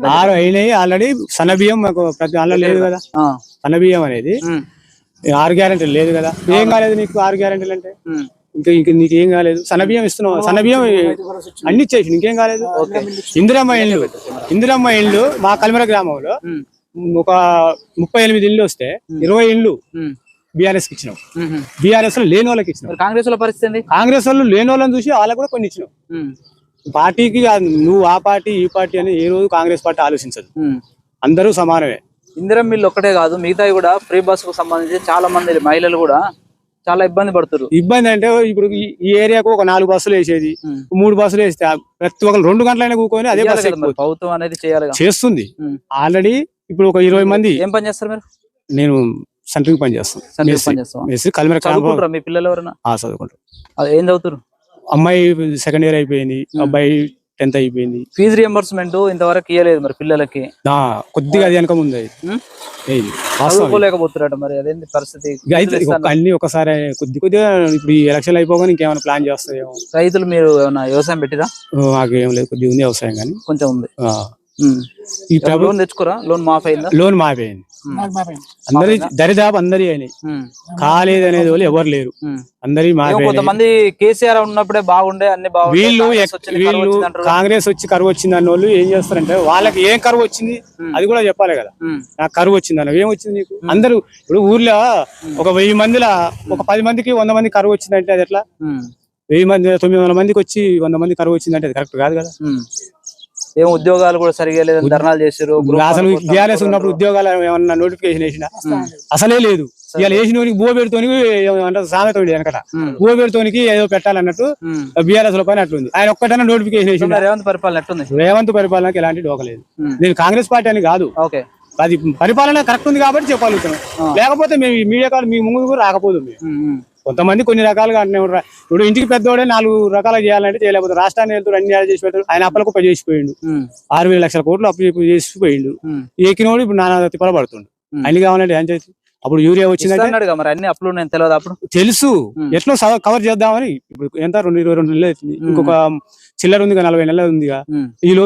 6 అయినాయి ఆల్రెడీ. సన్నబియ్యం మాకు ప్రతి అల్ల లేదు కదా, సన్నబియ్యం అనేది 6 గ్యారెంటీలు లేదు కదా. ఏం కాలేదు నీకు 6 గ్యారెంటీలు అంటే? ఇంకా నీకేం కాలేదు. సన్నబియ్యం ఇస్తున్నావు, సన్నబియ్యం అన్ని ఇచ్చేసి ఇంకేం కాలేదు. ఇందిరమ్మ ఇల్లు మా కల్మర గ్రామంలో ఒక 38 ఇల్లు వస్తే 20 ఇల్లు బీఆర్ఎస్ కి ఇచ్చినావు. బీఆర్ఎస్ లో లేని వాళ్ళకి ఇచ్చినావు. కాంగ్రెస్ లో పరిస్థితి, కాంగ్రెస్ వాళ్ళు లేని వాళ్ళని చూసి వాళ్ళకి కూడా కొన్ని ఇచ్చినావు. పార్టీకి నువ్వు ఆ పార్టీ ఈ పార్టీ అని ఏ రోజు కాంగ్రెస్ పార్టీ ఆలోచించదు. అందరూ సమానమే. ఇందిరమ్మ ఇల్లు ఒక్కటే కాదు, మిగతా కూడా ఫ్రీ బస్ కు సంబంధించి చాలా మంది మహిళలు కూడా చాలా ఇబ్బంది పడుతారు. ఇబ్బంది అంటే ఇప్పుడు ఈ ఏరియాకు ఒక 4 బస్సులు వేసేది, 3 బస్సులు వేస్తే ప్రతి ఒక్కరు 2 గంటలైనా కూకొని అదే బస్సు ప్రభుత్వం అనేది చేస్తుంది. ఆల్రెడీ ఇప్పుడు ఒక 20 మంది. ఏం పని చేస్తారు మీరు? నేను సెంట్రింగ్ పని చేస్తాను. కల్మర. మీ పిల్లలు ఎవరైనా చదువుకుంటారు. ఏం చదువుతారు? అమ్మాయి 2nd ఇయర్ అయిపోయింది, అబ్బాయి 10th అయిపోయింది. ఫీజు రియంబర్స్మెంట్ ఇంతవరకు ఇవ్వలేదు మరి పిల్లలకి. కొద్దిగా అది వెనక ముందు చదువుకోలేకపోతున్నారట, మరి అదేంటి పరిస్థితి? అన్ని ఒకసారి కొద్దిగా ఇప్పుడు ఈ ఎలక్షన్ అయిపోగానే ఇంకేమైనా ప్లాన్ చేస్తాయేమో. రైతులు మీరు ఏమైనా వ్యవసాయం పెట్టిరా? మాకు ఏం లేదు, కొద్దిగా ఉంది వ్యవసాయం కానీ కొంచెం ఉంది. ఈ ప్రభుత్వం తెచ్చుకోరా? లోన్ మాఫీ అయిందా? లోన్ మాఫీ అయింది. అందరి దరిదాపు అందరి అయినాయి, కాలేదు అనేది వాళ్ళు ఎవరు లేరు. అందరి కొంతమంది కేసీఆర్ ఉన్నప్పుడే బాగుండే అన్ని వీళ్ళు కాంగ్రెస్ వచ్చి కరువు వచ్చింది అన్న వాళ్ళు ఏం చేస్తారంటే వాళ్ళకి ఏం కరువు వచ్చింది అది కూడా చెప్పాలి కదా. నాకు కరువు వచ్చింది అన్న, ఏం వచ్చింది నీకు? అందరూ ఇప్పుడు ఊర్లో ఒక 1000 మందిలో ఒక 10 మందికి 100 మంది కరువు వచ్చిందంటే అది ఎట్లా? 1000 మంది 900 మందికి వచ్చి 100 మంది కరువు వచ్చిందంటే అది కరెక్ట్ కాదు కదా. ఏం ఉద్యోగాలు కూడా సరిగా లేదు, ధర్నాలు చేశారు. అసలు టీఆర్ఎస్ ఉన్నప్పుడు ఉద్యోగాలు ఏమన్నా నోటిఫికేషన్ వేసినా అసలే లేదు. ఇవాళ వేసిన బువ పెడుతోనికి సామెత వెనకట, బువ పెడుతోనికి ఏదో పెట్టాలన్నట్టు బీఆర్ఎస్ లో పని అట్లుంది. ఆయన ఒక్కటైనా నోటిఫికేషన్ వేసిన. రేవంత్ పరిపాలనకి ఎలాంటి డోకలేదు. నేను కాంగ్రెస్ పార్టీ అని కాదు, అది పరిపాలన కరెక్ట్ ఉంది కాబట్టి చెప్పగలుగుతున్నాం. లేకపోతే మేము మీడియా కాల్ మీ ముందు కూడా రాకపోదు. కొంతమంది కొన్ని రకాలుగా అంటే ఇప్పుడు ఇంటికి పెద్దోడే 4 రకాలుగా చేయాలంటే చేయలేకపోతే రాష్ట్రాన్ని వెళ్తాడు, అన్ని చేసి పెడతాడు. ఆయన అప్పలకు పని చేసిపోయిండు, 6,000 లక్షల కోట్లు అప్పు చేసిపోయిండు. ఎక్కినోడు ఇప్పుడు నానా తిప్పల పడుతుండు. అన్ని కావాలంటే ఏం చేసి అప్పుడు యూరియా వచ్చిందంటే అన్ని అప్పులు తెలియదు, అప్పుడు తెలుసు ఎట్లా కవర్ చేద్దామని. ఇప్పుడు ఎంత 22 నెలలు అవుతుంది, ఇంకొక చిల్లర ఉంది, 40 నెలలు ఉందిగా. ఈ లోపు